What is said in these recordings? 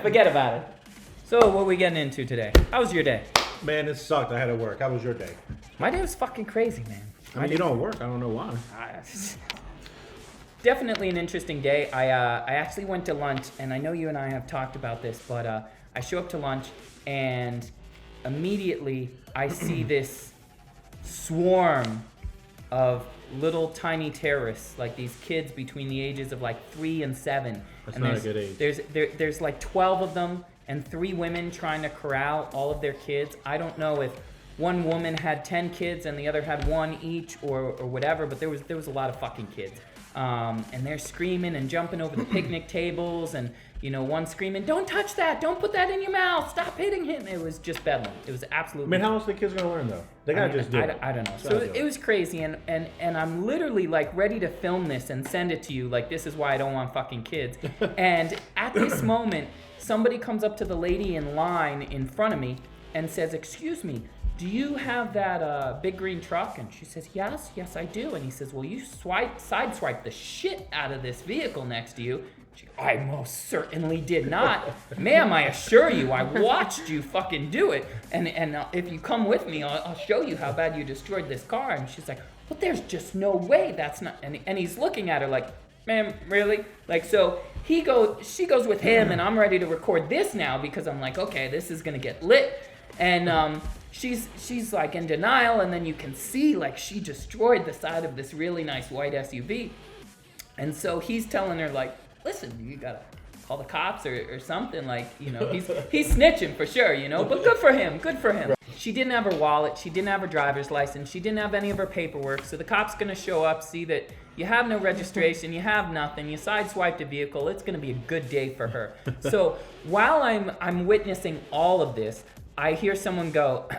Forget about it. So, what are we getting into today? How was your day? Man, it sucked. I had to work. How was your day? My day was fucking crazy, man. I mean, you don't work. I don't know why. Definitely an interesting day. I actually went to lunch, and I know you and I have talked about this, but I show up to lunch, and immediately I see this swarm of little tiny terrorists, like these kids between the ages of like 3 and 7. That's and not a good age. There's like 12 of them, and 3 women trying to corral all of their kids. I don't know if one woman had 10 kids and the other had 1 each or whatever, but there was a lot of fucking kids. And they're screaming and jumping over the picnic tables, and one screaming, "Don't touch that! Don't put that in your mouth! Stop hitting him!" It was just bedlam. It was absolutely. I mean, how else are the kids gonna learn though? They gotta just do it. I don't know. So it was crazy, and I'm literally like ready to film this and send it to you. Like, this is why I don't want fucking kids. And at this moment, somebody comes up to the lady in line in front of me and says, "Excuse me, do you have that big green truck?" And she says, yes, I do. And he says, "Well, you sideswiped the shit out of this vehicle next to you." She goes, "I most certainly did not. Ma'am, I assure you, I watched you fucking do it. And if you come with me, I'll show you how bad you destroyed this car." And she's like, "Well, there's just no way. That's not..." And he's looking at her like, "Ma'am, really?" Like, so she goes with him, and I'm ready to record this now because I'm like, okay, this is gonna get lit. And she's like in denial, and then you can see like she destroyed the side of this really nice white SUV. And so he's telling her like, "Listen, you gotta call the cops or something." Like, he's snitching for sure, but good for him. She didn't have her wallet, she didn't have her driver's license, she didn't have any of her paperwork. So the cop's gonna show up, see that you have no registration, you have nothing, you sideswiped a vehicle. It's gonna be a good day for her. So while I'm witnessing all of this, I hear someone go,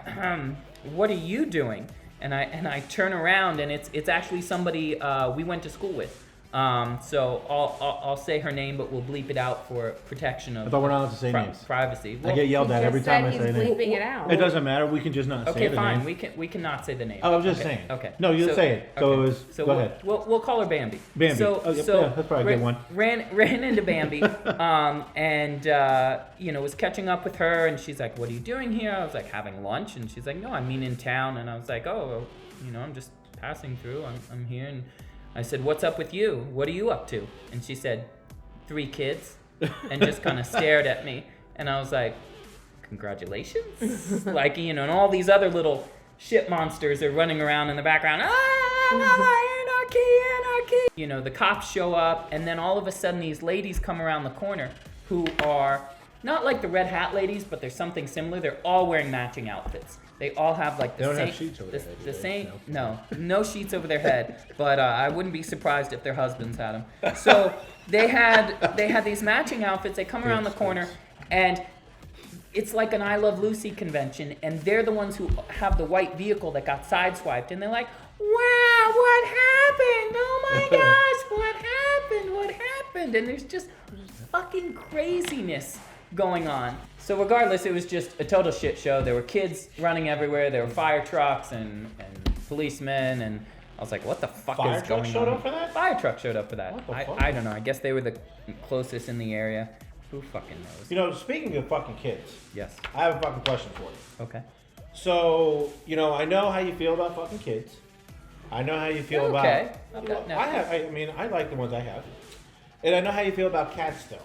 "What are you doing?" And I turn around, and it's actually somebody we went to school with. So I'll say her name, but we'll bleep it out for protection of. I thought we're not allowed to say names. Privacy. I get yelled at every time I say a name. Bleeping it out. It doesn't matter. We can just not say the name. Okay, fine. We can not say the name. I was just saying. Okay. No, you say it. So it was. So go ahead. We'll call her Bambi. Bambi. So yeah, that's probably a good one. Ran into Bambi, and was catching up with her, and she's like, "What are you doing here?" I was like, "Having lunch," and she's like, "No, I mean in town," and I was like, "Oh, I'm just passing through. I'm here." And I said, "What's up with you? What are you up to?" And she said, 3 kids, and just kind of stared at me. And I was like, "Congratulations." Like, and all these other little shit monsters are running around in the background. Anarchy. The cops show up, and then all of a sudden these ladies come around the corner who are not like the red hat ladies, but there's something similar. They're all wearing matching outfits. They all have like the they don't same. Have sheets over their head, the same. No sheets over their head. But I wouldn't be surprised if their husbands had them. So they had these matching outfits. They come around the corner, and it's like an I Love Lucy convention, and they're the ones who have the white vehicle that got sideswiped, and they're like, "Wow, what happened? Oh my gosh, what happened? What happened?" And there's just fucking craziness going on. So regardless, it was just a total shit show. There were kids running everywhere. There were fire trucks and policemen, and I was like, "What the fuck is going on?" Fire truck showed up for that? Fire truck showed up for that. What the fuck? I don't know. I guess they were the closest in the area. Who fucking knows? Speaking of fucking kids, Yes. I have a fucking question for you. Okay. So, I know how you feel about fucking kids. I know how you feel about. Okay. I like the ones I have, and I know how you feel about cats, though.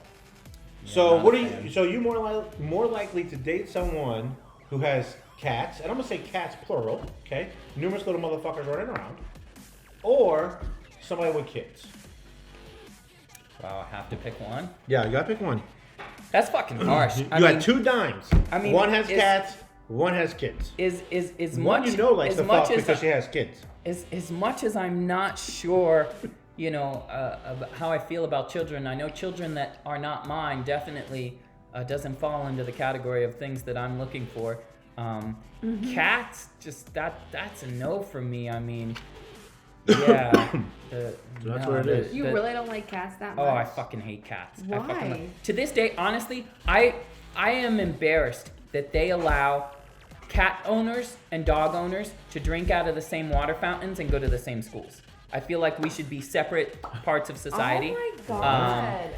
Yeah, so not what a are you? fan. So you more likely to date someone who has cats, and I'm gonna say cats plural, okay? Numerous little motherfuckers running around, or somebody with kids. Wow, I have to pick one. Yeah, you gotta pick one. That's fucking harsh. You got 2 dimes. One has cats, one has kids. Is One much likes as to much fuck as because she has kids. as much as I'm not sure, about how I feel about children. I know children that are not mine definitely doesn't fall into the category of things that I'm looking for. Cats, just that's a no for me. I mean, yeah. That's what it is. You really don't like cats that much? Oh, I fucking hate cats. Why? To this day, honestly, I am embarrassed that they allow cat owners and dog owners to drink out of the same water fountains and go to the same schools. I feel like we should be separate parts of society. Oh my God.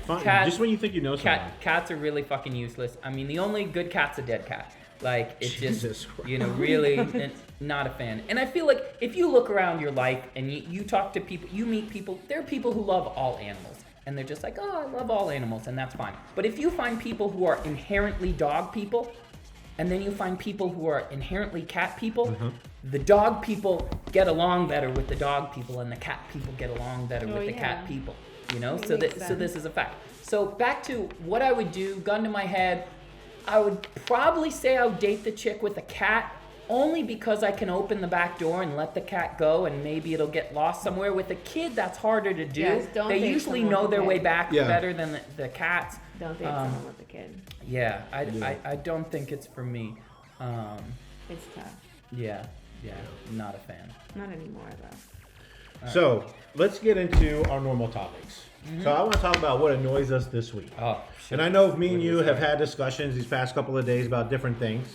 Just when you think you know something. Cats are really fucking useless. I mean, the only good cat's a dead cat. Like, it's Jesus just, Christ. you know, really not a fan. And I feel like if you look around your life and you talk to people, you meet people, there are people who love all animals. And they're just like, oh, I love all animals, and that's fine. But if you find people who are inherently dog people, and then you find people who are inherently cat people, the dog people get along better with the dog people, and the cat people get along better with the cat people. You know, so this is a fact. So back to what I would do, gun to my head, I would probably say I would date the chick with a cat, only because I can open the back door and let the cat go, and maybe it'll get lost somewhere. With a kid, that's harder to do. Yes, they usually know their way back better than the cats. Don't date someone with a kid. Yeah, I don't think it's for me. It's tough. Yeah, not a fan. Not anymore, though. So let's get into our normal topics. So I want to talk about what annoys us this week. Oh, shit. And I know me and you have had discussions these past couple of days about different things.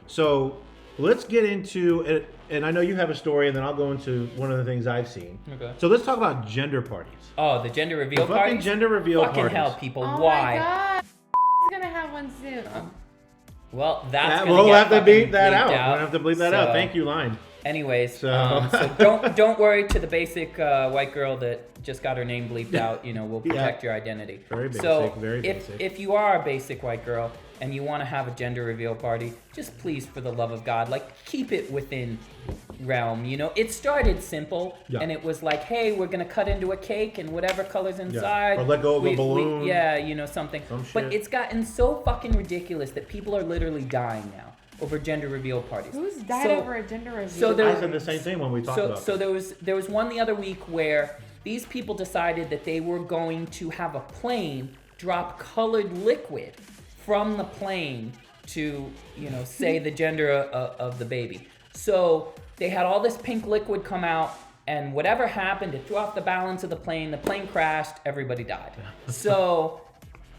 So let's get into it. And I know you have a story, and then I'll go into one of the things I've seen. Okay. So let's talk about gender parties. Oh, the gender reveal The party? fucking gender reveal fucking parties. hell, people. Oh Why? my God. Gonna have one soon. Well, that's gonna We'll get have to fucking beep that bleeped out. We're gonna have to bleep that out. So- Thank you, line. Anyways, So- so don't worry to the basic white girl that just got her name bleeped out. You know, we'll protect your identity. Very basic, So very basic. if you are a basic white girl and you want to have a gender reveal party, just please, for the love of God, like, keep it within realm. You know, it started simple, and it was like, hey, we're gonna cut into a cake and whatever colors inside, or let go of a balloon. you know, something. Some shit. But it's gotten so fucking ridiculous that people are literally dying now over gender reveal parties. Who's died over a gender reveal? So I said the same thing when we talked about So this. there was one the other week where these people decided that they were going to have a plane drop colored liquid from the plane to, you know, say the gender of the baby. So they had all this pink liquid come out, and whatever happened, it threw off the balance of the plane crashed, everybody died. So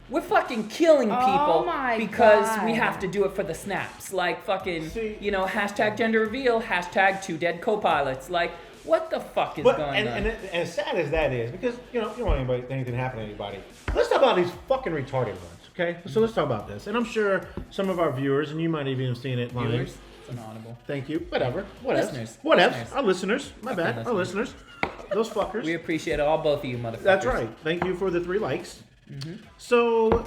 we're fucking killing people because we have to do it for the snaps. Like fucking, you know, hashtag gender reveal, hashtag 2 dead co-pilots. Like, what the fuck is going on? And as sad as that is, because, you know, you don't want anything to happen to anybody. Let's talk about these fucking retarded ones, okay? So let's talk about this. And I'm sure some of our viewers, and you might even have seen it live. Viewers? It's an audible. Thank you. Whatever. Listeners. Our listeners. My bad. Listeners. Our listeners. Those fuckers. We appreciate both of you motherfuckers. That's right. Thank you for the 3 likes. So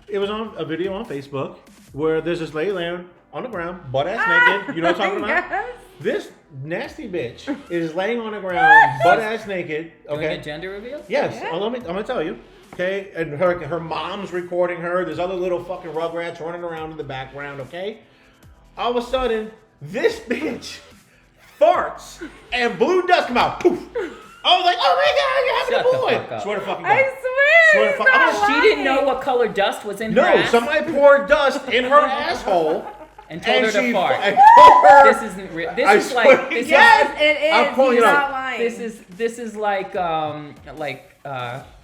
it was on a video on Facebook where there's this lady laying on the ground, butt ass naked. You know what I'm talking about? Yes. This nasty bitch is laying on the ground, butt ass naked. Doing Okay. a gender reveal? Yes. Yeah. I'm gonna tell you. Okay. And her mom's recording her. There's other little fucking rugrats running around in the background. Okay. All of a sudden, this bitch farts and blue dust come out. Poof. I was like, oh my God, you're having Shut a the boy. fuck up. Swear to fucking God. I swear. Swear to He's fuck- not I'm She didn't know lying. what color dust was in her No, ass somebody poured dust in her asshole and told her to she fart. and told her. This isn't real. This I is swear like to this Yes, it is. I'm pulling He's it up. not lying. this is like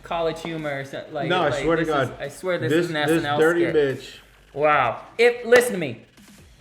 college humor or something. Like, No, I like, swear to this God. is- I swear this is an This SNL dirty skit. bitch. Wow. Listen to me.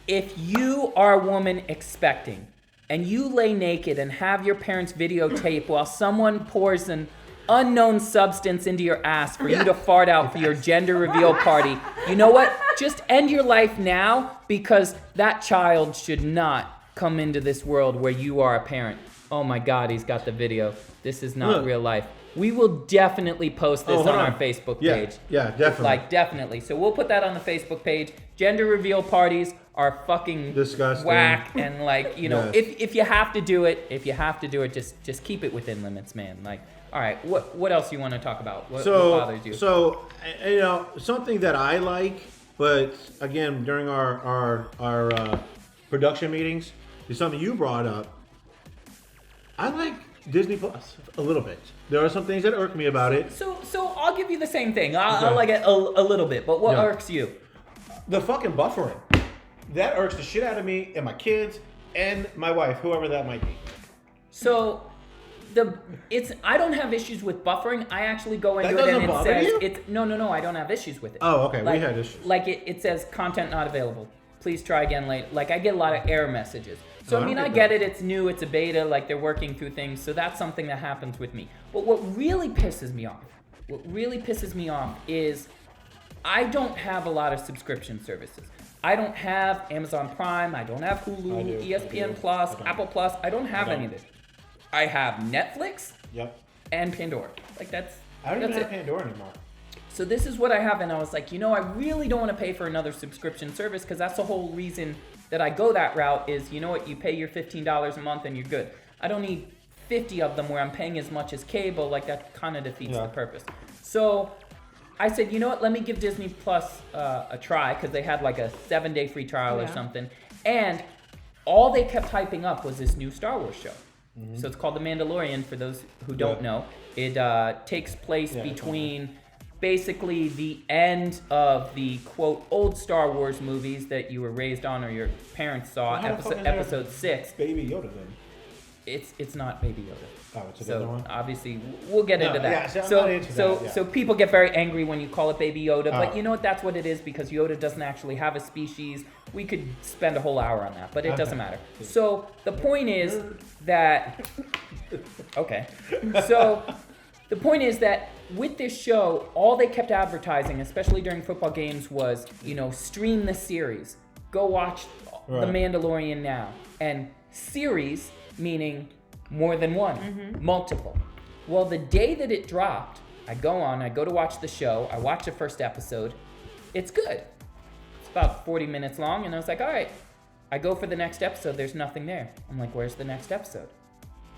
If you are a woman expecting and you lay naked and have your parents videotape while someone pours an unknown substance into your ass for you to fart out for your gender reveal party, you know what? Just end your life now, because that child should not come into this world where you are a parent. Oh my God, he's got the video. This is not Look. real life. We will definitely post this hold on on. our Facebook Yeah, page. yeah, definitely. Like, definitely. So we'll put that on the Facebook page. Gender reveal parties are fucking Disgusting. whack, and like, you know, Yes. if you have to do it, just keep it within limits, man. Like, all right, what else you want to talk about? What bothers you? So, you know, something that I like, but again, during our production meetings, is something you brought up. I like Disney Plus a little bit. There are some things that irk me about it. So I'll give you the same thing. I'll Okay. like it a little bit, but what Yeah. irks you? The fucking buffering. That irks the shit out of me and my kids and my wife, whoever that might be. So I don't have issues with buffering. I actually go into That it and doesn't it bother says you? it's no, I don't have issues with it. Oh, okay. Like, We had issues. Like it says content not available. Please try again later. Like, I get a lot of error messages. So Oh, I mean, I I don't get get it. It's new. It's a beta. Like, they're working through things. So that's something that happens with me. But what really pisses me off what really pisses me off is I don't have a lot of subscription services. I don't have Amazon Prime. I don't have Hulu, I do. ESPN Plus, Apple Plus. I don't have any of it. I have Netflix Yep. and Pandora. Like that's I don't even that's have it. Pandora anymore. So this is what I have, and I was like, I really don't want to pay for another subscription service because that's the whole reason that I go that route is, you know what, you pay your $15 a month and you're good. I don't need 50 of them where I'm paying as much as cable, like that kind of defeats the purpose. So I said, you know what, let me give Disney Plus a try because they had like a 7-day free trial or something. And all they kept hyping up was this new Star Wars show. Mm-hmm. So it's called The Mandalorian, for those who don't know. It takes place between basically the end of the, quote, old Star Wars movies that you were raised on or your parents saw, episode 6. Baby Yoda then. It's not Baby Yoda. Oh, it's a different one? Obviously, we'll get into that. Yeah, I'm not into that, so people get very angry when you call it Baby Yoda, but you know what? That's what it is because Yoda doesn't actually have a species. We could spend a whole hour on that, but it doesn't matter. So the point is that... Okay. So the point is that with this show, all they kept advertising, especially during football games, was, stream the series. Go watch The Mandalorian now. And series, meaning more than one, multiple. Well, the day that it dropped, I go to watch the show. I watch the first episode. It's good. It's about 40 minutes long, and I was like, all right. I go for the next episode. There's nothing there. I'm like, where's the next episode?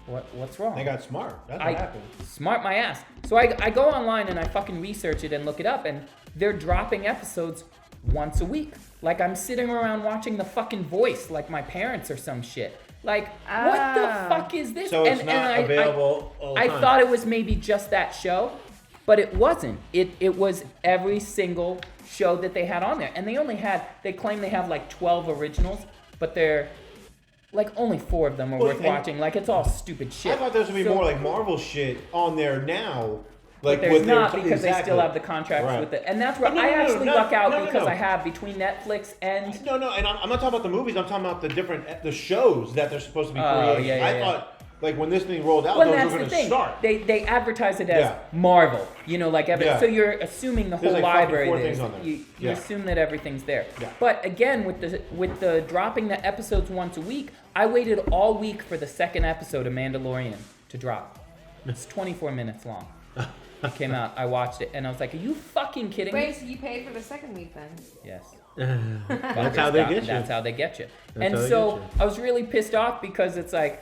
What's wrong? They got smart. That's what happened. Smart my ass. So I go online and I fucking research it and look it up, and they're dropping episodes once a week. Like I'm sitting around watching The Fucking Voice like my parents or some shit. Like, what the fuck is this? So it's not available all the time. I thought it was maybe just that show, but it wasn't. It was every single show that they had on there. And they claim they have like 12 originals, but they're like only 4 of them are worth watching. Like it's all stupid shit. I thought there would be more like Marvel shit on there now. Like but there's not because they still have the contracts with it. And that's where I actually luck out because I have between Netflix and... No, and I'm not talking about the movies. I'm talking about the shows that they're supposed to be creating. I thought, like, when this thing rolled out, those were going to start. They advertise it as Marvel. So you're assuming the whole like library. 4 things on there. You assume that everything's there. Yeah. But again, with the dropping the episodes once a week, I waited all week for the second episode of Mandalorian to drop. It's 24 minutes long. It came out, I watched it, and I was like, are you fucking kidding me? Wait, so you paid for the second week then? Yes. That's how they get you. That's how they get you. That's and so I was really pissed off because it's like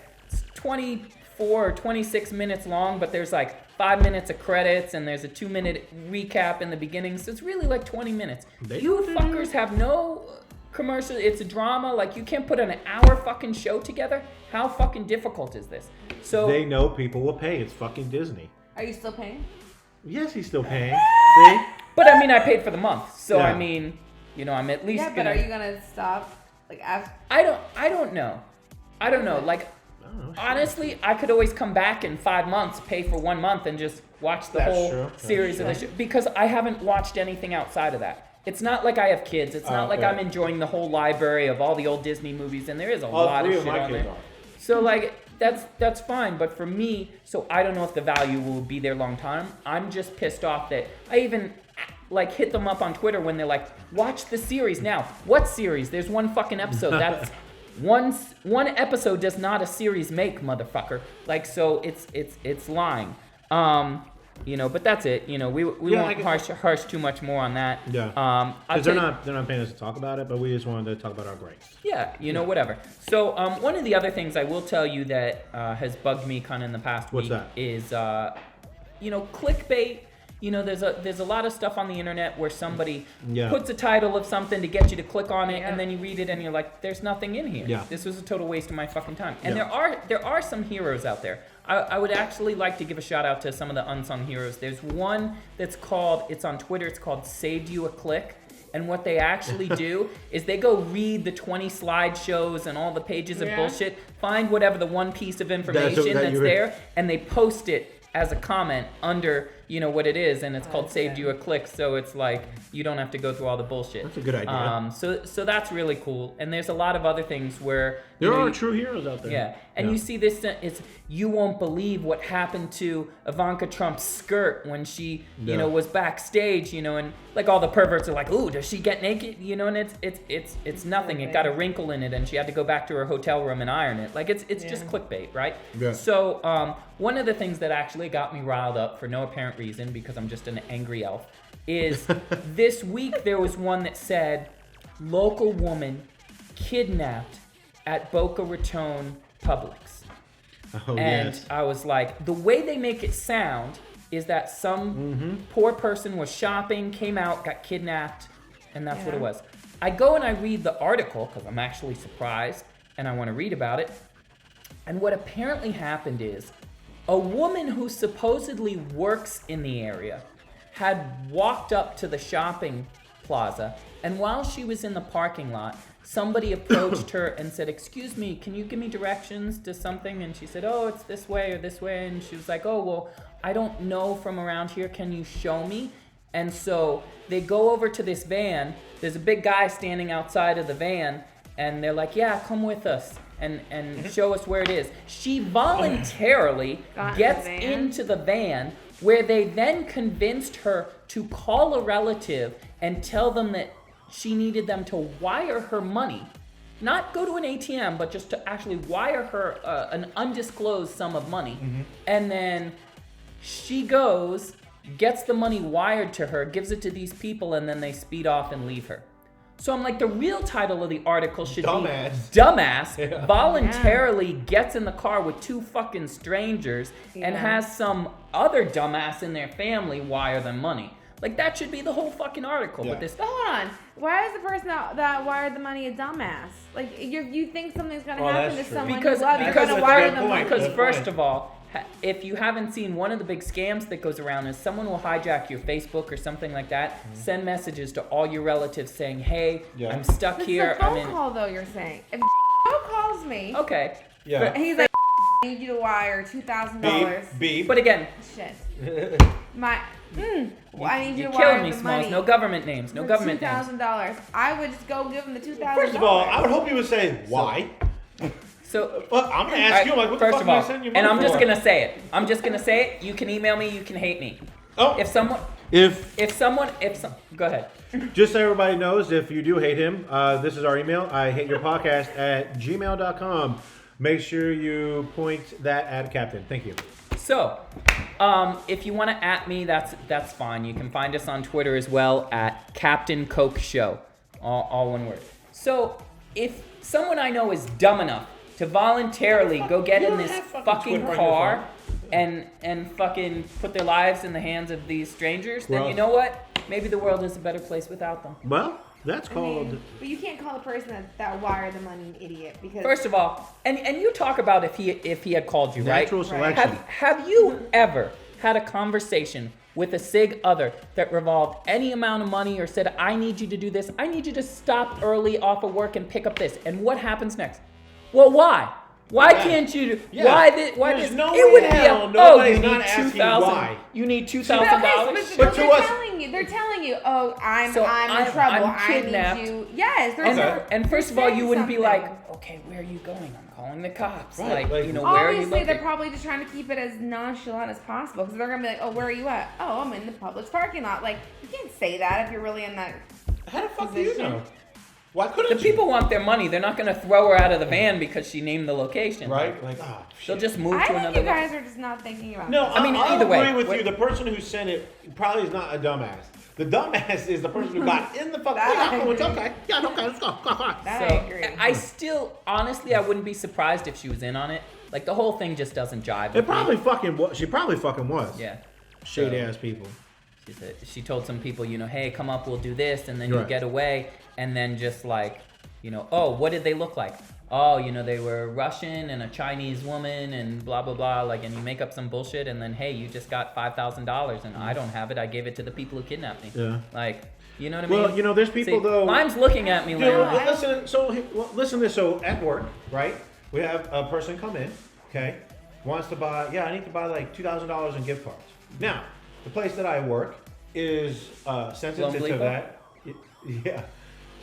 24 or 26 minutes long, but there's like 5 minutes of credits and there's a 2-minute recap in the beginning. So it's really like 20 minutes. You fuckers have no commercial. It's a drama. Like you can't put an hour fucking show together. How fucking difficult is this? So they know people will pay. It's fucking Disney. Are you still paying? Yes, he's still paying. See? But I mean, I paid for the month, so I mean, I'm at least but are you gonna stop? Like after? I don't know. Like, honestly, I could always come back in 5 months, pay for 1 month, and just watch the whole series of the show because I haven't watched anything outside of that. It's not like I have kids. It's not like I'm enjoying the whole library of all the old Disney movies, and there is a lot of shit on there. So like. That's fine, but for me, so I don't know if the value will be there long time. I'm just pissed off that I even like hit them up on Twitter when they're like, watch the series now. What series? There's one fucking episode. That's one episode does not a series make, motherfucker. Like so it's lying. But that's it. We won't harsh too much more on that. Yeah. Because they're not paying us to talk about it, but we just wanted to talk about our gripes. Yeah, whatever. So one of the other things I will tell you that has bugged me kind of in the past week is clickbait. There's a lot of stuff on the internet where somebody puts a title of something to get you to click on it, and then you read it and you're like, there's nothing in here. Yeah. This was a total waste of my fucking time. And there are some heroes out there. I would actually like to give a shout out to some of the unsung heroes. There's one it's on Twitter, it's called Saved You a Click. And what they actually do is they go read the 20 slideshows and all the pages of bullshit, find whatever the one piece of information that's there, and they post it as a comment under what it is, and it's called That's Saved good. You a Click, so it's like you don't have to go through all the bullshit. That's a good idea. So that's really cool, and there's a lot of other things where There are true heroes out there. Yeah, and you see this, you won't believe what happened to Ivanka Trump's skirt when she, was backstage, and like all the perverts are like, ooh, does she get naked? And it's nothing. It got a wrinkle in it, and she had to go back to her hotel room and iron it. Like it's just clickbait, right? Yeah. So one of the things that actually got me riled up for no apparent reason, because I'm just an angry elf, is this week there was one that said, local woman kidnapped at Boca Raton Publix. Oh, And yes. I was like, the way they make it sound is that some poor person was shopping, came out, got kidnapped, and that's what it was. I go and I read the article, because I'm actually surprised, and I want to read about it. And what apparently happened is, a woman who supposedly works in the area had walked up to the shopping plaza, and while she was in the parking lot, somebody approached her and said, excuse me, can you give me directions to something? And she said, oh, it's this way or this way. And she was like, oh, well, I don't know from around here. Can you show me? And so they go over to this van. There's a big guy standing outside of the van, and they're like, yeah, come with us and show us where it is. She voluntarily gets into the van, where they then convinced her to call a relative and tell them that she needed them to wire her money. Not go to an ATM, but just to actually wire her an undisclosed sum of money. And then she goes, gets the money wired to her, gives it to these people, and then they speed off and leave her. So I'm like, the real title of the article should be Dumbass voluntarily gets in the car with two fucking strangers and has some other dumbass in their family wire them money. Like, that should be the whole fucking article. But this, Hold on. Why is the person that wired the money a dumbass? Like, you think something's gonna happen to someone because you love, you're because gonna wire them money. because first of all, if you haven't seen, one of the big scams that goes around is someone will hijack your Facebook or something like that, send messages to all your relatives saying, hey, I'm stuck This here. is a phone call, though, you're saying. If calls me, Okay. Yeah. and he's like, I need you to wire $2,000. Beep. But again, Shit. I need you to you're wire killing me, the Smalls. money. No government names. No for government names. $2,000. I would just go give him the $2,000. First of all, I would hope you would say why. So, Well, I'm gonna ask you, I'm like, what the first fuck of am I all, sending you and money I'm just for? gonna say it. I'm just gonna say it. You can email me. You can hate me. Oh, If someone, go ahead. just so everybody knows, if you do hate him, this is our email. I hate your podcast at gmail.com. Make sure you point that at Captain. Thank you. So, if you want to at me, that's fine. You can find us on Twitter as well at Captain Coke Show, all one word. So, if someone I know is dumb enough to voluntarily go get in this fucking Twitter on your car and fucking put their lives in the hands of these strangers, then Gross. you know what? Maybe the world is a better place without them. Well, that's I called. mean, but you can't call the person that wired the money an idiot because First of all, and you talk about if he had called you, Natural right? selection. Have you ever had a conversation with a sig other that revolved any amount of money or said, I need you to do this, I need you to stop early off of work and pick up this, and what happens next? Well, why? Why can't you? Yeah. Why this? Why There's this? no It wouldn't way be in hell a, nobody's you not need asking 2,000. why. You need $2,000. But to they're us- telling you, oh, I'm So in trouble. I'm kidnapped. I need you. Yes, they're And first of all, saying you wouldn't be something. like, okay, where are you going? I'm calling the cops. Right, like, where are you Obviously, looking? they're probably just trying to keep it as nonchalant as possible because they're gonna be like, "Oh, where are you at? Oh, I'm in the Publix parking lot." Like, you can't say that if you're really in that. How the fuck do you position. know? Why couldn't The you? people want their money. They're not going to throw her out of the van because she named the location. Right? Like, They'll just move I to think another you guys are just not thinking about. No, this. I mean, I'll either way, agree with what- you. The person who sent it probably is not a dumbass. The dumbass is the person who got in the fucking. That Yeah, I I'm going with you. agree. Okay, yeah, okay, let's go. That So I agree. I still, honestly, I wouldn't be surprised if she was in on it. Like, the whole thing just doesn't jive. It with probably me. fucking was. She probably fucking was. Yeah. Shady So- ass people. She told some people, hey, come up, we'll do this, and then Right. you get away, and then just like, oh, what did they look like? Oh, they were Russian and a Chinese woman and blah, blah, blah, like, and you make up some bullshit, and then, hey, you just got $5,000, and I don't have it, I gave it to the people who kidnapped me. Yeah. Like, you know what I mean? Well, there's people See, though. Mime's looking at me Dude, like, listen to this. So at work, right? We have a person come in, okay? Wants to buy, I need to buy like $2,000 in gift cards. Now, the place that I work is sensitive to that. Yeah.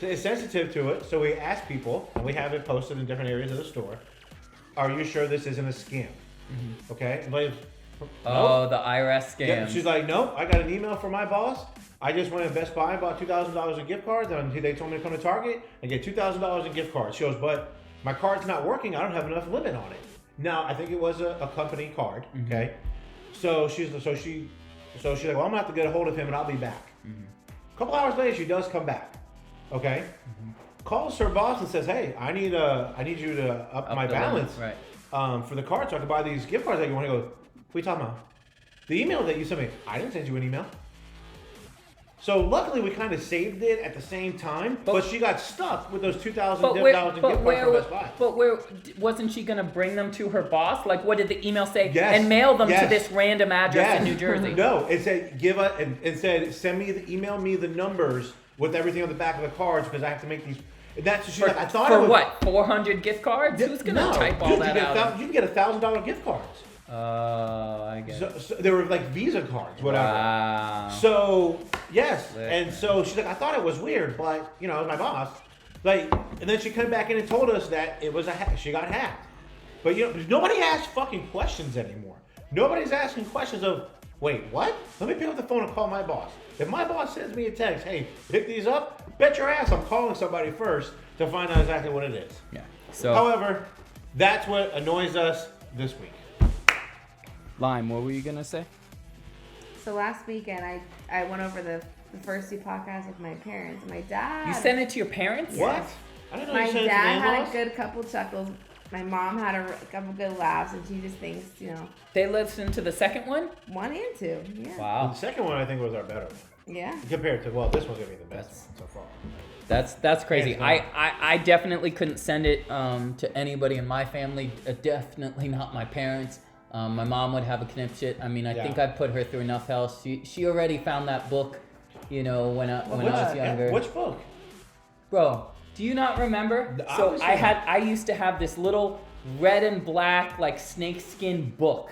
So it's sensitive to it, so we ask people, and we have it posted in different areas of the store, are you sure this isn't a scam? Mm-hmm. Okay? Nope. The IRS scam. Yeah, she's like, nope, I got an email from my boss. I just went to Best Buy and bought $2,000 in gift cards, and they told me to come to Target and get $2,000 in gift cards. She goes, but my card's not working. I don't have enough limit on it. Now, I think it was a company card, okay? So she's like, well, I'm gonna have to get a hold of him and I'll be back. A couple hours later, she does come back, okay? Calls her boss and says, hey, I need you to up my balance for the card so I can buy these gift cards that you want to go. What are you talking about? The email that you sent me, I didn't send you an email. So luckily we kind of saved it at the same time, but she got stuck with those $2,000 in gift cards from Best Buy. But where wasn't she gonna bring them to her boss? Like, what did the email say? Yes. And mail them to this random address in New Jersey. No, it said email me the numbers with everything on the back of the cards because I have to make these. That's what she's like. I thought for it was, what? 400 gift cards? Who's gonna type all that out? You can get $1,000 gift cards. I guess. So they were like Visa cards, whatever. Wow. So yes, and so she's like, I thought it was weird, but it was my boss. Like, and then she came back in and told us that it was she got hacked. But nobody asks fucking questions anymore. Nobody's asking questions of, wait, what? Let me pick up the phone and call my boss. If my boss sends me a text, hey, pick these up, bet your ass I'm calling somebody first to find out exactly what it is. Yeah. So. However, that's what annoys us this week. Lime, what were you gonna say? So last weekend, I went over the first two podcasts with my parents. My dad. You sent it to your parents? What? I didn't know my you sent it to dad had in-laws. a good couple chuckles. My mom had a couple good laughs, and she just thinks, They listened to the second one? 1 and 2. Yeah. Wow. The second one I think was our better one. Yeah. Compared to this one's gonna be the best one so far. That's crazy. I definitely couldn't send it to anybody in my family. Definitely not my parents. My mom would have a knipshit. I mean, I think I put her through enough hell. She already found that book, when I was younger. Which book? Bro, do you not remember? So I used to have this little red and black like snakeskin book,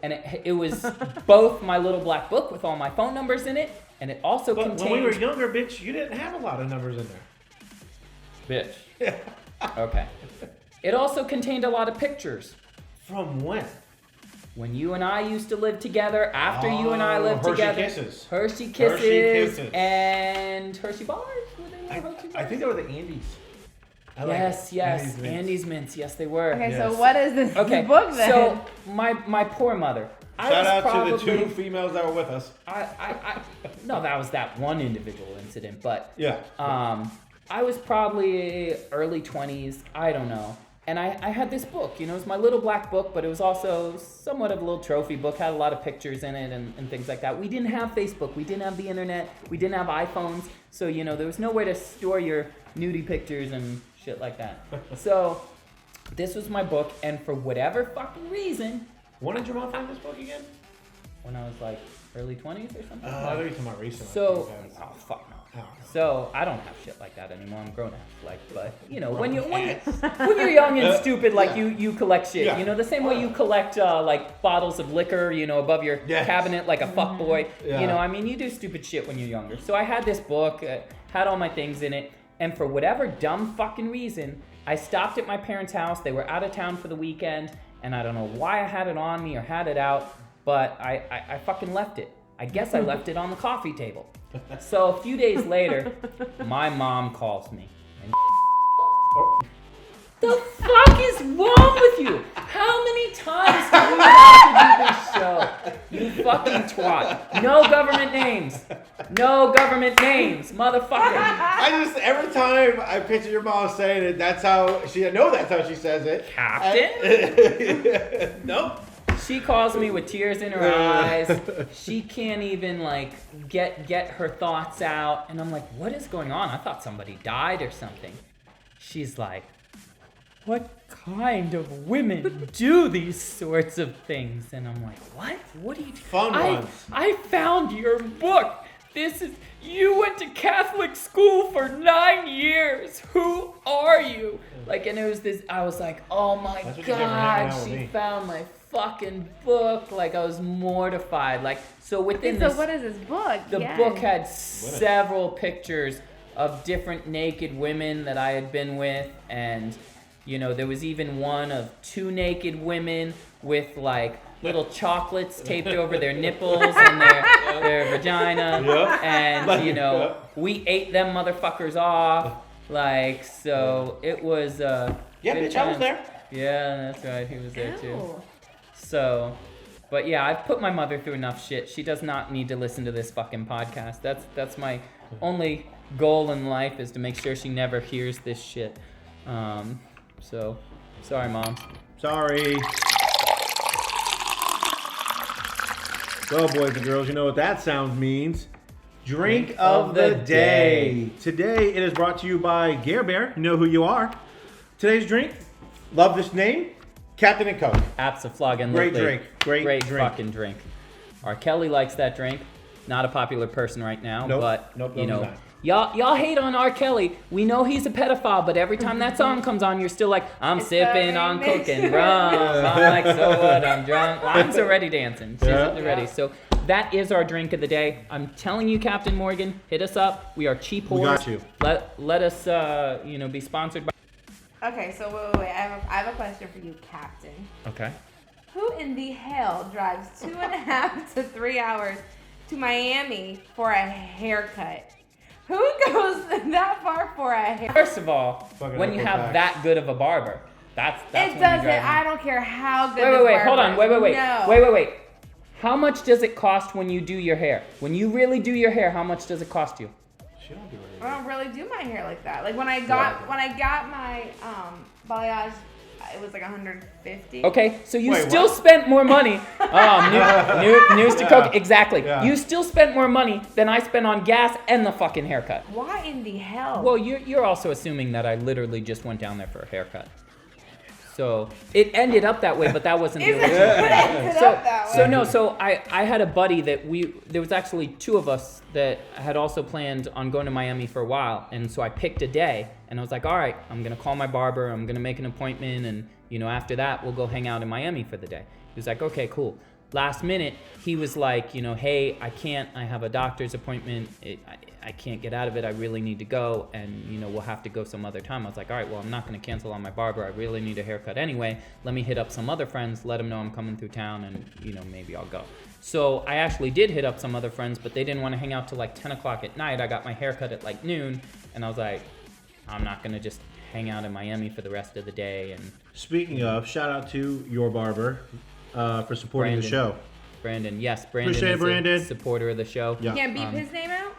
and it was both my little black book with all my phone numbers in it, and it also contained. When we were younger, bitch, you didn't have a lot of numbers in there. Bitch. Okay. It also contained a lot of pictures. From when? When you and I used to live together, after you and I lived together. Hershey Kisses. And Hershey Bars? Were they Hershey Bars? I think they were the Andes. Yes. Andes Mints. Yes, they were. Okay, so what is this book then? So my poor mother. Shout out to the two females that were with us. No, that was that one individual incident, but yeah. I was probably early 20s. I don't know. And I had this book, it was my little black book, but it was also somewhat of a little trophy book, had a lot of pictures in it and things like that. We didn't have Facebook, we didn't have the internet, we didn't have iPhones, so, there was nowhere to store your nudie pictures and shit like that. So, this was my book, and for whatever fucking reason... When did your mom find this book again? When I was like early 20s or something. I thought you were talking about recently. So, fuck no. So I don't have shit like that anymore. I'm grown ass, but when you're young and stupid, like you collect shit. The same way you collect like bottles of liquor, above your cabinet like a fuckboy. You do stupid shit when you're younger. So I had this book, had all my things in it, and for whatever dumb fucking reason, I stopped at my parents' house. They were out of town for the weekend, and I don't know why I had it on me or had it out, but I fucking left it. I guess I left it on the coffee table. So a few days later, my mom calls me. And the fuck is wrong with you? How many times do we have to do this show? You fucking twat. No government names. No government names, motherfucker. Every time I picture your mom saying it, that's how she says it. Captain? Nope. She calls me with tears in her eyes. She can't even get her thoughts out. And I'm like, what is going on? I thought somebody died or something. She's like, what kind of women do these sorts of things? And I'm like, what? What are you doing? Fun ones. I found your book. You went to Catholic school for 9 years. Who are you? And it was this, I was like, oh my God, she found my fucking book. Like, I was mortified. Like, so within So this, what is this book? the book had several pictures of different naked women that I had been with, and you know, there was even one of 2 naked women with like little chocolates taped over their nipples and their vagina, and you know, we ate them motherfuckers off. Like, so it was Yeah, bitch, I was there. Yeah, that's right, he was there too. Ew. So, but yeah, I've put my mother through enough shit. She does not need to listen to this fucking podcast. That's my only goal in life, is to make sure she never hears this shit. So, sorry, Mom. Sorry. Well, boys and girls, you know what that sound means. Drink of the day. Today it is brought to you by Gare Bear. You know who you are. Today's drink, love this name, Captain and Coke. Abso-flogging. Great drink. Great drink. Fucking drink. R. Kelly likes that drink. Not a popular person right now, but you know, y'all hate on R. Kelly. We know he's a pedophile, but every time that song comes on, you're still like, I'm sipping on coke and rum. I'm like, so what? I'm drunk. Lines already dancing. She's ready. So that is our drink of the day. I'm telling you, Captain Morgan, hit us up. We are cheap whores. We got you. Let us be sponsored by. Okay, so wait. I have a question for you, Captain. Okay. Who in the hell drives 2.5 to 3 hours to Miami for a haircut? Who goes that far for a haircut? First of all, when you have that good of a barber, that's It when you doesn't. drive. I don't care how good. Wait, hold on. Wait. No. Wait. How much does it cost when you do your hair? When you really do your hair, how much does it cost you? I don't really do my hair like that. Like when I got my balayage, it was like $150. Okay, so you still spent more money. News to Coke. Exactly. Yeah. You still spent more money than I spent on gas and the fucking haircut. Why in the hell? Well, you're also assuming that I literally just went down there for a haircut. So it ended up that way, but that wasn't the original. So I had a buddy that there was actually 2 of us that had also planned on going to Miami for a while, and so I picked a day, and I was like, all right, I'm gonna call my barber, I'm gonna make an appointment, and after that we'll go hang out in Miami for the day. He was like, okay, cool. Last minute, he was like, hey, I have a doctor's appointment. I can't get out of it. I really need to go, and we'll have to go some other time. I was like, all right, well, I'm not going to cancel on my barber. I really need a haircut anyway. Let me hit up some other friends, let them know I'm coming through town, and maybe I'll go. So I actually did hit up some other friends, but they didn't want to hang out till like 10 o'clock at night. I got my haircut at like noon, and I was like, I'm not going to just hang out in Miami for the rest of the day. And speaking of, shout out to your barber for supporting the show. Brandon, yes, Brandon Appreciate is Brandon. A supporter of the show. Yeah. You can't beep his name out?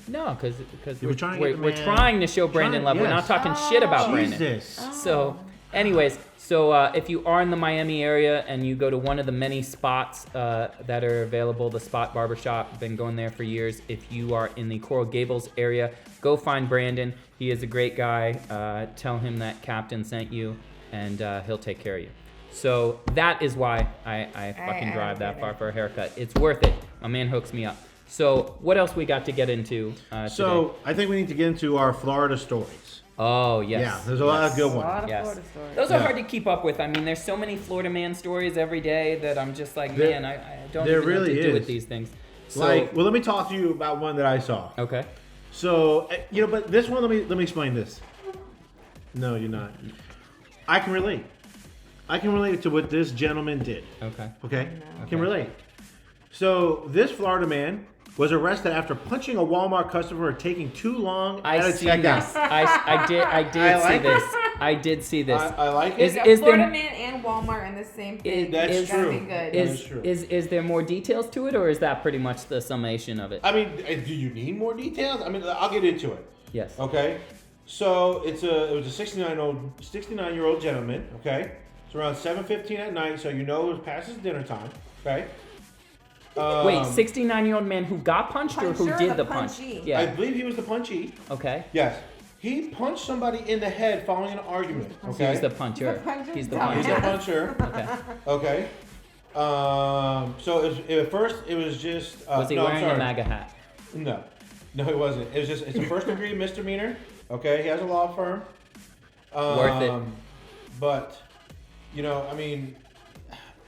No, because we're trying to show Brandon love. Yes. We're not talking shit about Brandon. Jesus. So, anyways, if you are in the Miami area and you go to one of the many spots that are available, the Spot Barbershop, been going there for years. If you are in the Coral Gables area, go find Brandon. He is a great guy. Tell him that Captain sent you, and he'll take care of you. So that is why I fucking drive that far for a haircut. It's worth it. My man hooks me up. So what else we got to get into today? I think we need to get into our Florida stories. Oh, yes. Yeah, there's a lot of good A lot ones. of Yes. Florida stories. Those are hard to keep up with. I mean, there's so many Florida man stories every day that I'm just like, man, I don't even know what to do with these things. So, let me talk to you about one that I saw. okay. So, but this one, let me explain this. No, you're not. I can relate. I can relate to what this gentleman did. Okay. Okay? I can relate. So, this Florida man was arrested after punching a Walmart customer for taking too long at a checkout. I did see this. I like it. Is Florida man and Walmart in the same thing? That's true. Be good. That's true. Is there more details to it, or is that pretty much the summation of it? I mean, do you need more details? I mean, I'll get into it. Yes. Okay. So it was a 69-year-old gentleman. Okay. It's around 7:15 at night, so it was past his dinner time. Okay. Wait, 69-year-old man who got punched or who did the punch? punchy? Yeah. I believe he was the punchee. Okay. Yes. He punched somebody in the head following an argument. Okay. He's the puncher. He's He's the the puncher. He's a puncher. puncher. Okay. Okay. So at first it was just. Was he wearing a MAGA hat? No, he wasn't. It's a first degree misdemeanor. Okay, he has a law firm. Worth it. But, I mean,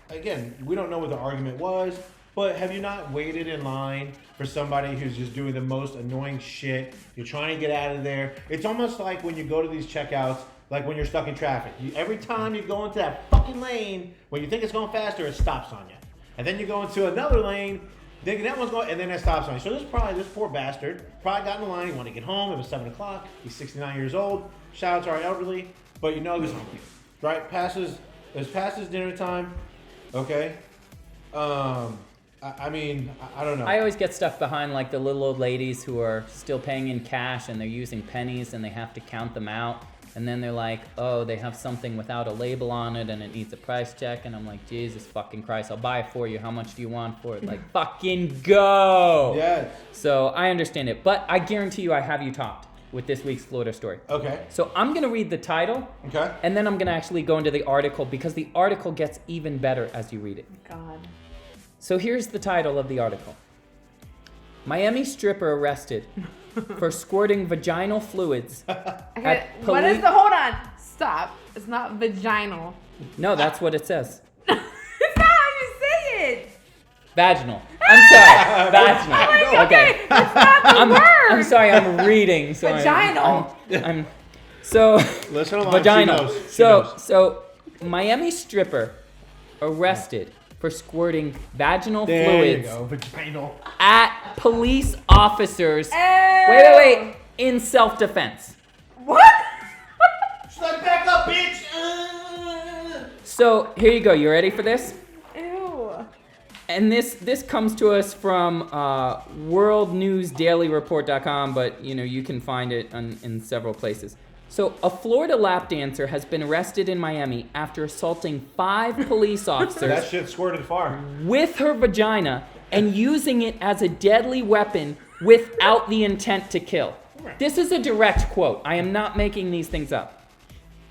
again, we don't know what the argument was, but have you not waited in line for somebody who's just doing the most annoying shit? You're trying to get out of there. It's almost like when you go to these checkouts, like when you're stuck in traffic. Every time you go into that fucking lane, when you think it's going faster, it stops on you. And then you go into another lane, thinking that one's going, and then it stops on you. So this poor bastard probably got in the line. He wanted to get home. It was 7 o'clock. He's 69 years old. Shout out to our elderly, but he was hungry, right? It's past his dinner time. Okay. I mean, I don't know. I always get stuff behind like the little old ladies who are still paying in cash and they're using pennies and they have to count them out. And then they're like, oh, they have something without a label on it and it needs a price check. And I'm like, Jesus fucking Christ, I'll buy it for you. How much do you want for it? Like, fucking go. Yes. So I understand it. But I guarantee you I have you topped with this week's Florida story. Okay. So I'm going to read the title. Okay. And then I'm going to actually go into the article because the article gets even better as you read it. God. So here's the title of the article. Miami stripper arrested for squirting vaginal fluids at What is the, hold on, stop. It's not vaginal. No, that's what it says. It's not how you say it. Vaginal. I'm sorry. Vaginal. Okay. That's not the word. I'm sorry, I'm reading. So Vaginal. I'm so Listen along. vaginal. She knows. So Miami stripper arrested for squirting vaginal There fluids you go. Vaginal. at police officers. Ew. Wait. In self-defense. What? She's like, back up, bitch. So here you go. You ready for this? Ew. And this comes to us from worldnewsdailyreport.com, but you can find it in several places. So a Florida lap dancer has been arrested in Miami after assaulting 5 police That officers shit squirted far. with her vagina and using it as a deadly weapon without the intent to kill. This is a direct quote. I am not making these things up.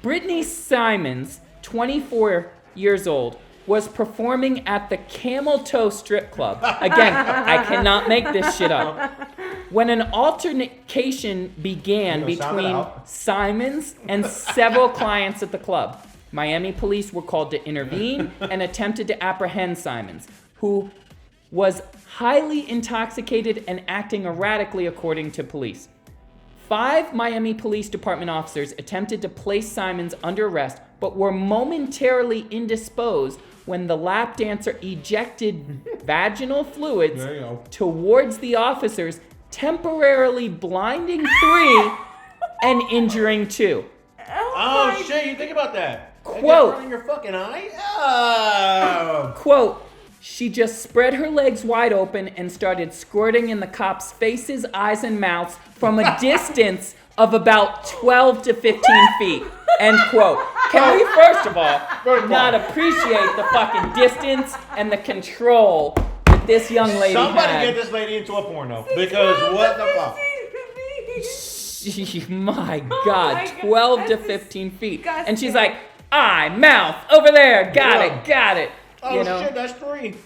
Brittany Simons, 24 years old, was performing at the Camel Toe Strip Club. Again, I cannot make this shit up. When an altercation began between Simons and several clients at the club, Miami police were called to intervene and attempted to apprehend Simons, who was highly intoxicated and acting erratically, according to police. 5 Miami Police Department officers attempted to place Simons under arrest, but were momentarily indisposed when the lap dancer ejected vaginal fluids towards the officers, temporarily blinding 3 and injuring 2. Oh shit! You think about that? Quote. Running your fucking eye. Oh. Quote, she just spread her legs wide open and started squirting in the cops' faces, eyes, and mouths from a distance of about 12 to 15 feet. End quote. Can we, first of all, not appreciate the fucking distance and the control that this young lady Somebody had? get this lady into a porno because what the fuck? My God, my 12 God, to that's 15 feet. disgusting. And she's like, eye, mouth, over there, got it. Oh shit, that's 3.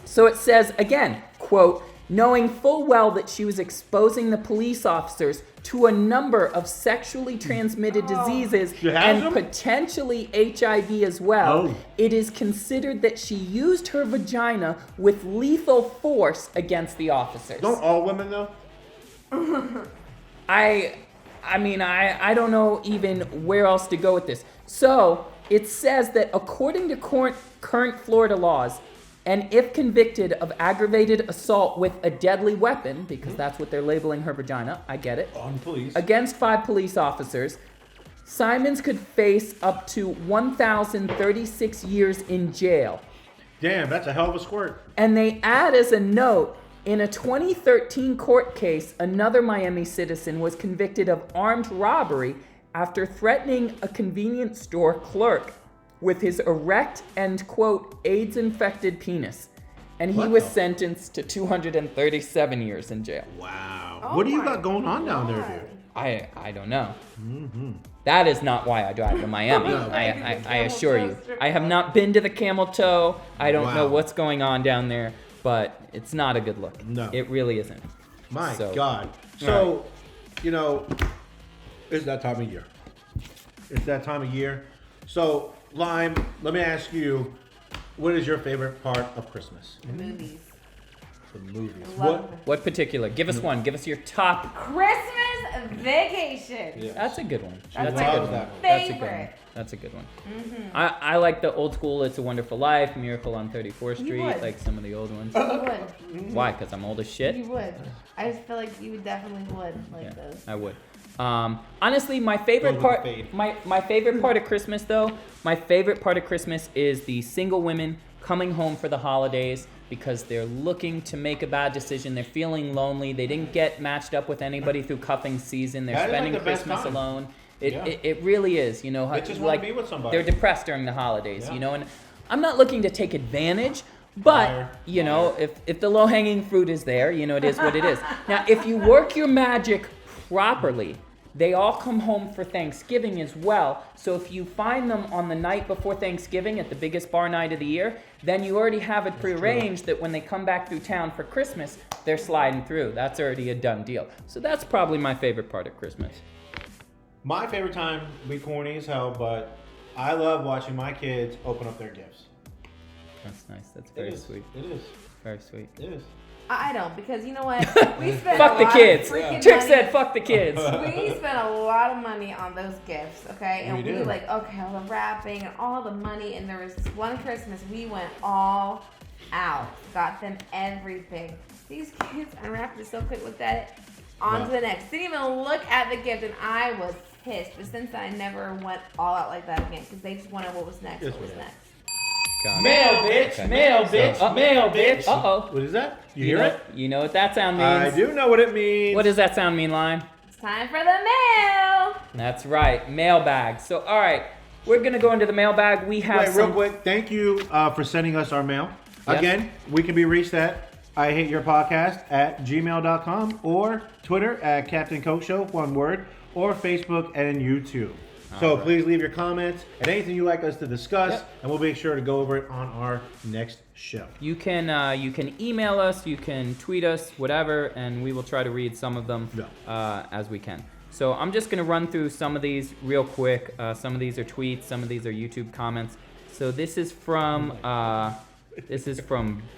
So it says, again, quote, knowing full well that she was exposing the police officers to a number of sexually transmitted diseases She has and them? potentially HIV as well, it is considered that she used her vagina with lethal force against the officers. Don't all women though? I mean, I don't know even where else to go with this. So it says that according to current Florida laws, and if convicted of aggravated assault with a deadly weapon, because that's what they're labeling her vagina, I get it, On police. against 5 police officers, Simons could face up to 1,036 years in jail. Damn, that's a hell of a squirt. And they add as a note, in a 2013 court case, another Miami citizen was convicted of armed robbery after threatening a convenience store clerk with his erect and, quote, AIDS-infected penis. And he was sentenced to 237 years in jail. Wow. Oh What do you my got going on down there, God. dude? I don't know. That is not why I drive to Miami. No. I assure you. I have not been to the Camel Toe. I don't know Wow. what's going on down there, but it's not a good look. No. It really isn't. My So- God. So, it's that time of year. It's that time of year. So, Lime, let me ask you, what is your favorite part of Christmas? The movies. The movies. I love them. What particular? Give us one. Give us your top. Christmas Vacation. Yeah. That's a good one. That's a my good one. that one. That's a good one. favorite. That's a good one. Mm-hmm. I like the old school It's a Wonderful Life, Miracle on 34th You Street, would. like some of the old ones. You would. Why? Because I'm old as shit? You would. I just feel like you definitely would like those. I would. Honestly, my favorite Those with part, the fade. my favorite part of Christmas though, my favorite part of Christmas is the single women coming home for the holidays because they're looking to make a bad decision. They're feeling lonely. They didn't get matched up with anybody through cuffing season. They're That is, like, spending the best Christmas time. alone. Yeah. It really is, you know. They just wanna be with somebody. They're depressed during the holidays, Yeah. you know. And I'm not looking to take advantage, but Liar. you know, if the low-hanging fruit is there, you know, it is what it is. Now, if you work your magic properly, they all come home for Thanksgiving as well. So if you find them on the night before Thanksgiving at the biggest bar night of the year, then you already have it prearranged that when they come back through town for Christmas, they're sliding through. That's already a done deal. So that's probably my favorite part of Christmas. My favorite time, be corny as hell, but I love watching my kids open up their gifts. That's nice. That's It very is. sweet. It is. Very sweet. It is. I don't, because you know what? We spent Fuck a the lot kids. Of freaking Trick money. said fuck the kids. We spent a lot of money on those gifts, okay? And We we do. like, okay, all the wrapping and all the money. And there was this one Christmas we went all out, got them everything. These kids unwrapped it so quick, looked at it, on to the next. Didn't even look at the gift, and I was pissed. But since I never went all out like that again, because they just wanted what was next. Yes, What was we did. next? Got it. Mail, bitch. Okay. Mail, bitch. So- Mail, bitch. Uh-oh. What is that? You You hear know, it? you know what that sound means. I do know what it means. What does that sound mean, Lime? It's time for the mail. That's right, mailbag. So, all right, we're going to go into the mailbag. We have Wait, some... real quick. Thank you for sending us our mail. Yes. Again, we can be reached at ihateyourpodcast@gmail.com or Twitter at Captain Coke Show, one word, or Facebook and YouTube. So right. please leave your comments and anything you'd like us to discuss, Yep. and we'll make sure to go over it on our next show. You can email us, you can tweet us, whatever, and we will try to read some of them as we can. So I'm just going to run through some of these real quick. Some of these are tweets, some of these are YouTube comments. So this is from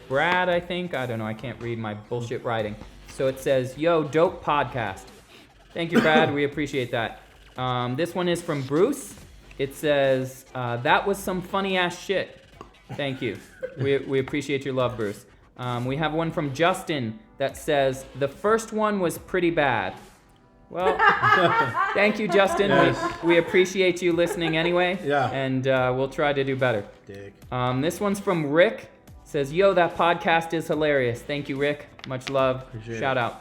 Brad, I think. I don't know. I can't read my bullshit writing. So it says, "Yo, dope podcast." Thank you, Brad. We appreciate that. This one is from Bruce. It says, "That was some funny ass shit." Thank you. We appreciate your love, Bruce. We have one from Justin that says, "The first one was pretty bad." Well, thank you, Justin. Yes. We appreciate you listening anyway. Yeah. And we'll try to do better. Dick. This one's from Rick. Says, "Yo, that podcast is hilarious." Thank you, Rick. Much love. Appreciate Shout it. out.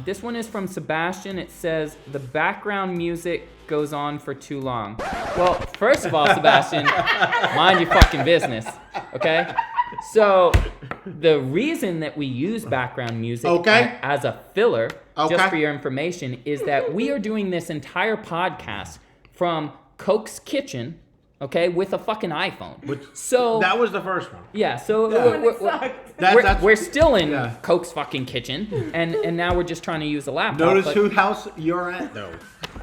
This one is from Sebastian. It says, "The background music goes on for too long." Well, first of all, Sebastian, mind your fucking business, okay? So, the reason that we use background music as a filler, just for your information, is that we are doing this entire podcast from Coke's kitchen, okay, with a fucking iPhone. So That was the first one. yeah, so we're still in Coke's fucking kitchen, and now we're just trying to use a laptop. Notice but- whose house you're at, though.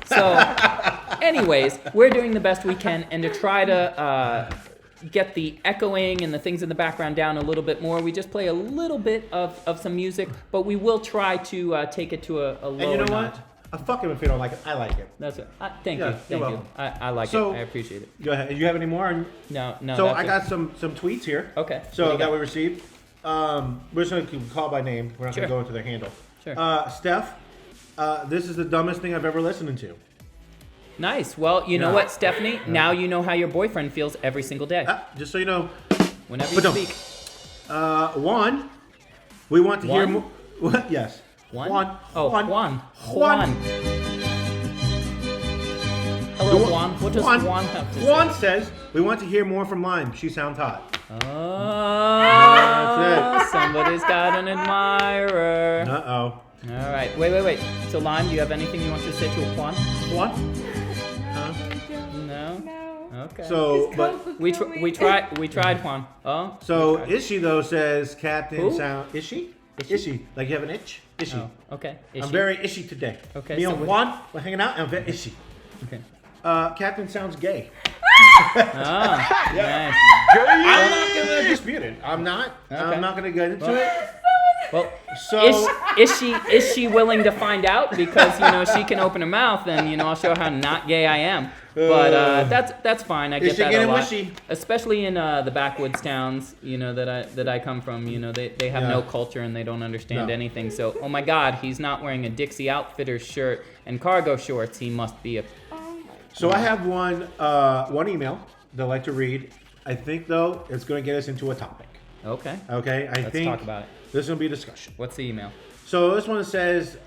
So, anyways, we're doing the best we can, and to try to get the echoing and the things in the background down a little bit more, we just play a little bit of some music, but we will try to take it to a lower And you know notch. what? I fuck him if you don't like it. I like it. That's it. Thank Yeah, you. you're Thank you. welcome. I like So- it. I appreciate it. Go ahead. You have any more? No. So that's I it. got some tweets here. Okay. What do So you that got? we received. We're just going to call by name. We're not Sure. going to go into their handle. Sure. Steph, this is the dumbest thing I've ever listened to. Nice. Well, you know Yeah. what, Stephanie? Now you know how your boyfriend feels every single day. Just so you know. Whenever you Ba-dum. speak. One, we want to hear One? more. Yes. Juan? Oh, Juan. Juan. Juan. Hello, Juan. What does Juan- Juan have to say? Juan says, we want to hear more from Lime. She sounds hot. Oh, That's somebody's got an admirer. Uh-oh. All right. Wait. So, Lime, do you have anything you want to say to Juan? What? No. No. Okay. So, but we tried Juan. Oh. so we tried. Ishi though says Captain Who? sound. Ishi? Ishi. Like you have an itch? Ishi. Oh, okay. Is I'm she- very ishy today. Okay, Me so and what- Juan, we're hanging out and I'm very ishy. Okay. Captain sounds gay. Oh, nice. I'm not gonna dispute it. I'm not. Okay. I'm not gonna get into it. Well, So is she willing to find out? Because she can open her mouth, and I'll show her how not gay I am. But that's fine. I get that a lot, wishy? especially in the backwoods towns. That I come from. They have no culture and they don't understand anything. So, oh my God, he's not wearing a Dixie Outfitters shirt and cargo shorts. He must be a. So I have one email that I'd like to read. I think though it's going to get us into a topic. Okay. Okay. Let's talk about it. This is going to be a discussion. What's the email? So this one says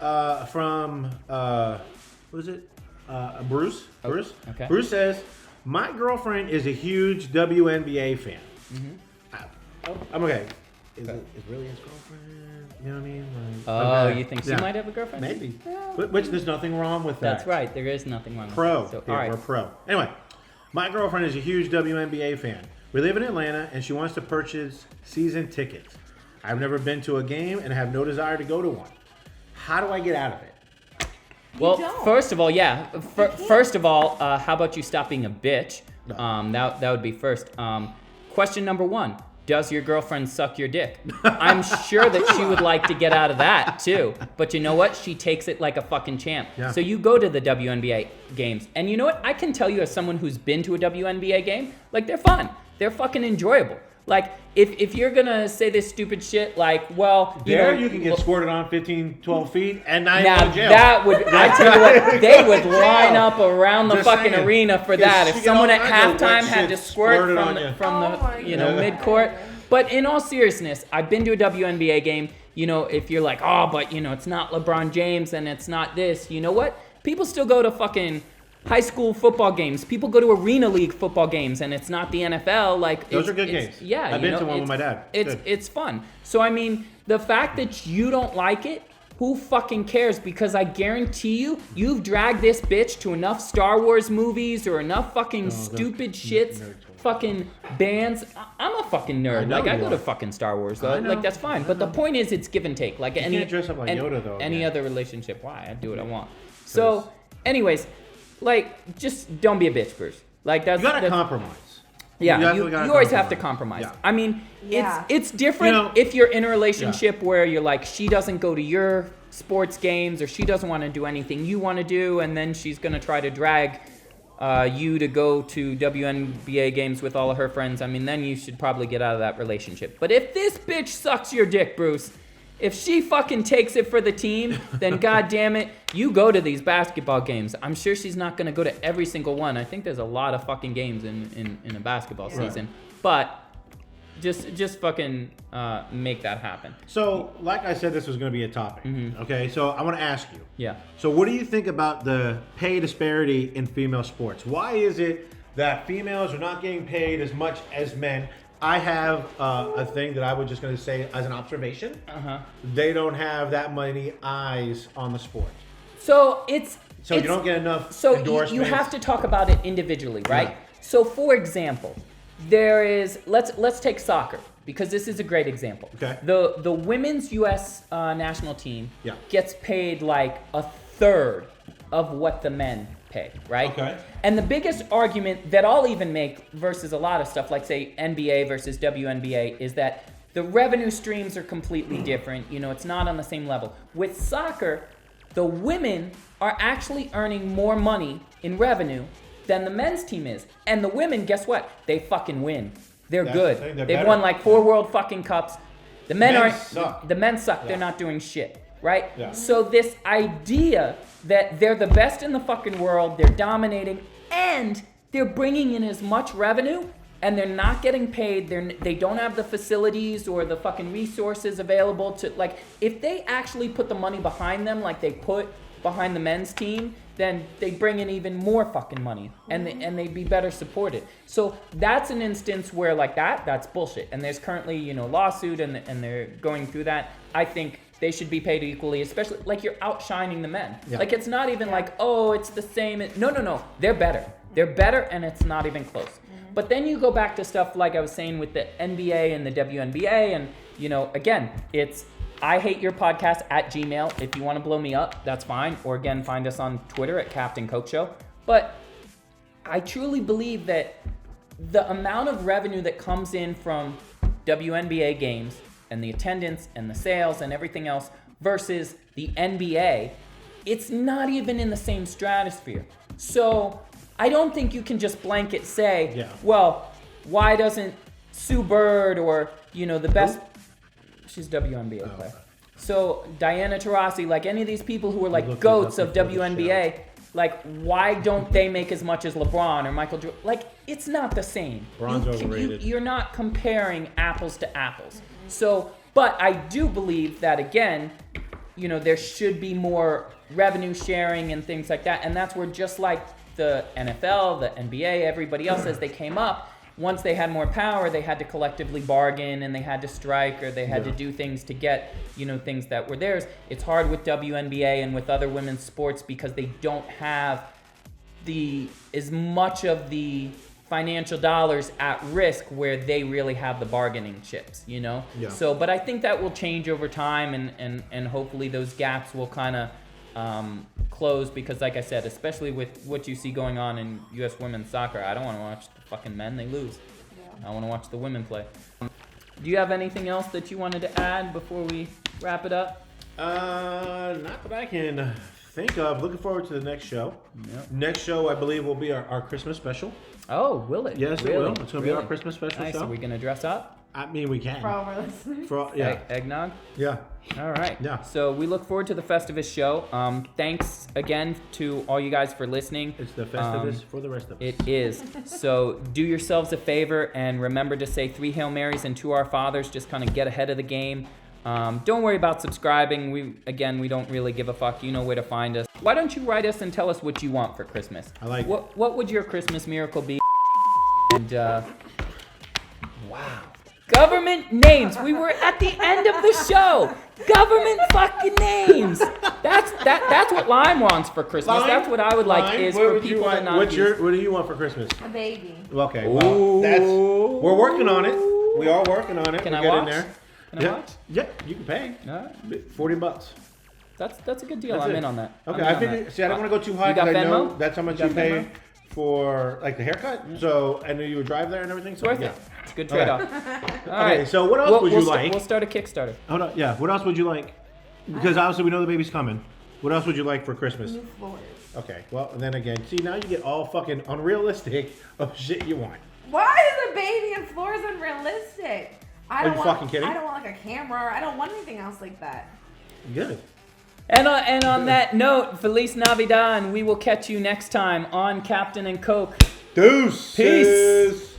from what is it? Bruce. Oh, Bruce. okay. Bruce says, my girlfriend is a huge WNBA fan. I'm okay. Is really his girlfriend? You know what I mean? Oh, you think she might have a girlfriend? Maybe. Which there's nothing wrong with that. That's right. There is nothing wrong with Pro. that. So, Yeah, all right. we're pro. Anyway, my girlfriend is a huge WNBA fan. We live in Atlanta, and she wants to purchase season tickets. I've never been to a game and have no desire to go to one. How do I get out of it? Well, don't. first of all, first of all, how about you stop being a bitch? That would be first. Question number 1. Does your girlfriend suck your dick? I'm sure that she would like to get out of that too. But you know what? She takes it like a fucking champ. Yeah. So you go to the WNBA games. And you know what? I can tell you as someone who's been to a WNBA game, like they're fun. They're fucking enjoyable. Like, if you're gonna say this stupid shit, like, well, You can get squirted on 15, 12 feet and not now go to jail. that would, I tell you what, they would line up around the Just fucking saying. arena for Yes, that. you If get someone all at kinds of wet halftime had to shit squirt squirted from on the, you. from Oh my the God. mid-court. But in all seriousness, I've been to a WNBA game. If you're like, oh, but it's not LeBron James and it's not this. You know what? People still go to fucking high school football games. People go to arena league football games, and it's not the NFL. Like Those are good games. Yeah, I've been to one with my dad. It's fun. So I mean, the fact that you don't like it, who fucking cares? Because I guarantee you've dragged this bitch to enough Star Wars movies or enough fucking stupid shits, fucking bands. I'm a fucking nerd. know Like I you go are. to fucking Star Wars though. I know. Like that's fine. But the point is, it's give and take. Like any can't dress up like Yoda, though, Any man. other relationship, why? I do what I want. So, anyways, like just don't be a bitch, Bruce. Like that's You gotta that's- compromise. Yeah, you definitely gotta always have to compromise. compromise. Yeah. I mean, Yeah. it's different You know- if you're in a relationship where you're like, she doesn't go to your sports games or she doesn't want to do anything you want to do, and then she's going to try to drag you to go to WNBA games with all of her friends. I mean, then you should probably get out of that relationship. But if this bitch sucks your dick, Bruce, if she fucking takes it for the team, then god damn it, you go to these basketball games. I'm sure she's not going to go to every single one. I think there's a lot of fucking games in a basketball season. But just fucking make that happen. So, like I said, this was going to be a topic. Okay, so I want to ask you. Yeah. So, what do you think about the pay disparity in female sports? Why is it that females are not getting paid as much as men? I have a thing that I was just going to say as an observation. They don't have that many eyes on the sport. So You don't get enough endorsements. you have to talk about it individually, right? Yeah. So for example, there is let's take soccer because this is a great example. Okay. The women's U.S. National team Yeah. gets paid like a third of what the men pay, right? Okay. And the biggest argument that I'll even make versus a lot of stuff like say NBA versus WNBA is that the revenue streams are completely different. It's not on the same level. With soccer, the women are actually earning more money in revenue than the men's team is. And the women, guess what? They fucking win. They're That's good. the thing, they're They've better. won like 4 World fucking Cups. The men Men aren't. suck. The men suck. Yeah. They're not doing shit. Right? Yeah. So this idea that they're the best in the fucking world, they're dominating, and they're bringing in as much revenue, and they're not getting paid. They don't have the facilities or the fucking resources available to like. If they actually put the money behind them, like they put behind the men's team, then they bring in even more fucking money, and they'd be better supported. So that's an instance where like that's bullshit. And there's currently lawsuit, and they're going through that. I think they should be paid equally, especially like you're outshining the men. Yeah. Like it's not even like, oh, it's the same. No. They're better. They're better, and it's not even close. But then you go back to stuff like I was saying with the NBA and the WNBA, and again, it's I hate your podcast at Gmail. If you want to blow me up, that's fine. Or again, find us on Twitter at Captain Coke Show. But I truly believe that the amount of revenue that comes in from WNBA games and the attendance and the sales and everything else versus the NBA, it's not even in the same stratosphere. So I don't think you can just blanket say, well, why doesn't Sue Bird or, the best... She's a WNBA player. So Diana Taurasi, like any of these people who are like goats of WNBA, like why don't they make as much as LeBron or Michael Jordan? Like it's not the same. LeBron's overrated. You're not comparing apples to apples. So, but I do believe that again, there should be more revenue sharing and things like that. And that's where just like the NFL, the NBA, everybody else as they came up, once they had more power, they had to collectively bargain and they had to strike or they had to do things to get, things that were theirs. It's hard with WNBA and with other women's sports because they don't have as much of the financial dollars at risk where they really have the bargaining chips, Yeah. So, but I think that will change over time and hopefully those gaps will kind of close because like I said, especially with what you see going on in U.S. women's soccer, I don't want to watch the fucking men, they lose. I want to watch the women play. Do you have anything else that you wanted to add before we wrap it up? Not that I can think of. Looking forward to the next show. Yep. Next show, I believe, will be our Christmas special. Oh, will it? Yes, really? it will. It's going to be our Christmas special nice. show. Are we going to dress up? I mean, we can. For all of our listeners. Eggnog? Yeah. All right. Yeah. So we look forward to the Festivus show. Thanks again to all you guys for listening. It's the Festivus for the rest of us. It is. So do yourselves a favor and remember to say 3 Hail Marys and 2 Our Fathers. Just kind of get ahead of the game. Don't worry about subscribing. We don't really give a fuck. You know where to find us. Why don't you write us and tell us what you want for Christmas? I like it. What would your Christmas miracle be? And wow. Government names. We were at the end of the show. Government fucking names. That's what Lime wants for Christmas. Lime? That's what I would like Lime? is What for would people you to want? not What do you want for Christmas? A baby. Okay, well, we're working on it. We are working on it. Can we're I getting watch? there. Can I watch? Yeah, you can pay. No. $40. That's a good deal. That's I'm it. in on that. Okay, I'm in I on figured. that. See, I don't want to go too high You got because I know Venmo? that's how much You you got pay Venmo? for like the haircut. So I knew you would drive there and everything. So It's worth yeah. it. It's a good trade-off. All right. Okay, so what else would you like? We'll start a Kickstarter. Hold on. Yeah. What else would you like? Because obviously we know the baby's coming. What else would you like for Christmas? New floors. Okay. Well, and then again, see now you get all fucking unrealistic of shit you want. Why is a baby and floors unrealistic? Are you fucking kidding? I don't want like a camera. I don't want anything else like that. Good. And on that note, Feliz Navidad, and we will catch you next time on Captain and Coke. Deuces. Peace.